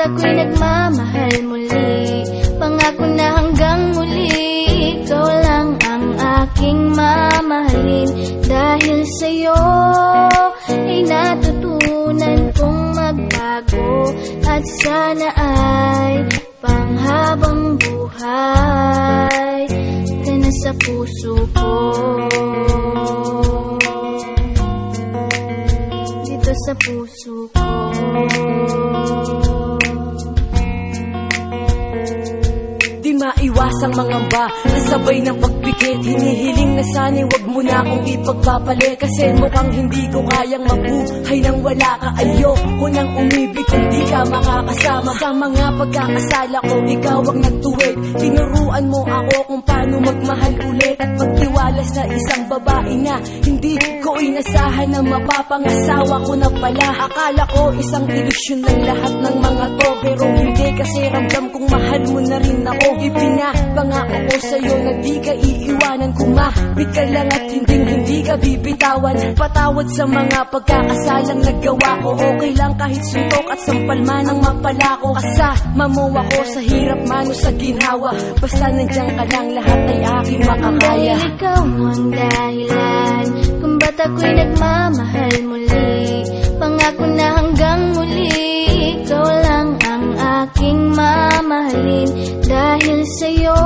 ako'y nagmamahal muli. Pangako na hanggang muli, ikaw lang ang aking mamahalin. Dahil sa'yo ay natutunan kong magbago, at sana ay panghabang buhay ka na sa puso ko. Dito sa puso ko. Di maiwasang mangamba, kasabay ng pagpikit. Hinihiling na sana'y wag mo na akong ipagpapalit, kasi mukhang hindi ko kayang mabuhay nang wala ka. Ayoko nang umibig kung di ka makakasama. Sa mga pagkakasala ko, ikaw ang nagtuwid. Tinuruan mo ako kung paano magmahal ulit, at magtiwala sa isang babae na hindi ko inasahan na mapapangasawa ko na pala. Akala ko isang ilusyon lang lahat ng mga to, pero hindi, kasi ramdam kong mahal mo na rin ako. Ipinapangako ko sa'yo na di ka iiwanan. Kumapit ka lang at hindi ka bibitawan. Patawad sa mga pagkakasalang nagawa ko. Okay lang kahit suntok at sampal man ang mapala ko. Kasama mo ako sa hirap man o sa ginhawa. Basta nandiyan ka lang, lahat ay aking makakaya. Dahil ikaw ang dahilan kung ba't ako'y nagmamahal muli. Pangako na hanggang muli, ikaw lang ang aking mamahalin. Dahil sa'yo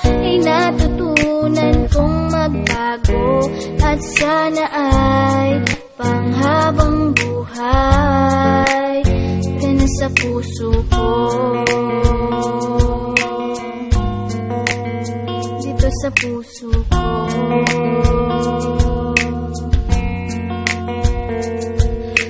ay natutunan kong magbago, at sana ay panghabang buhay ka na sa puso ko. Dito sa puso ko.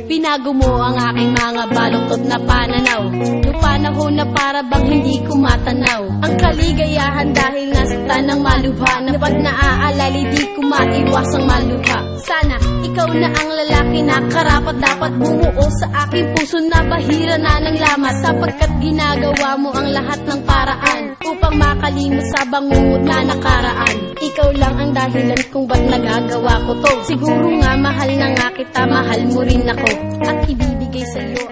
Binago mo ang aking mga baluktot na pananaw, yung panahon na para bang hindi ko matanaw. Ang kaligayahan dahil nasaktan ng malubha, na pag naaalala di ko maiwasang malubha. Sana ikaw na ang lalaki na karapat dapat bumuo sa aking puso na bahira na ng lamat, sapagkat ginagawa mo ang lahat ng paraan upang makalimot sa bangungot na nakaraan. Ikaw lang ang dahilan kung ba't nagagawa ko to. Siguro nga mahal na nga kita, mahal mo rin ako, at ibibigay sa iyo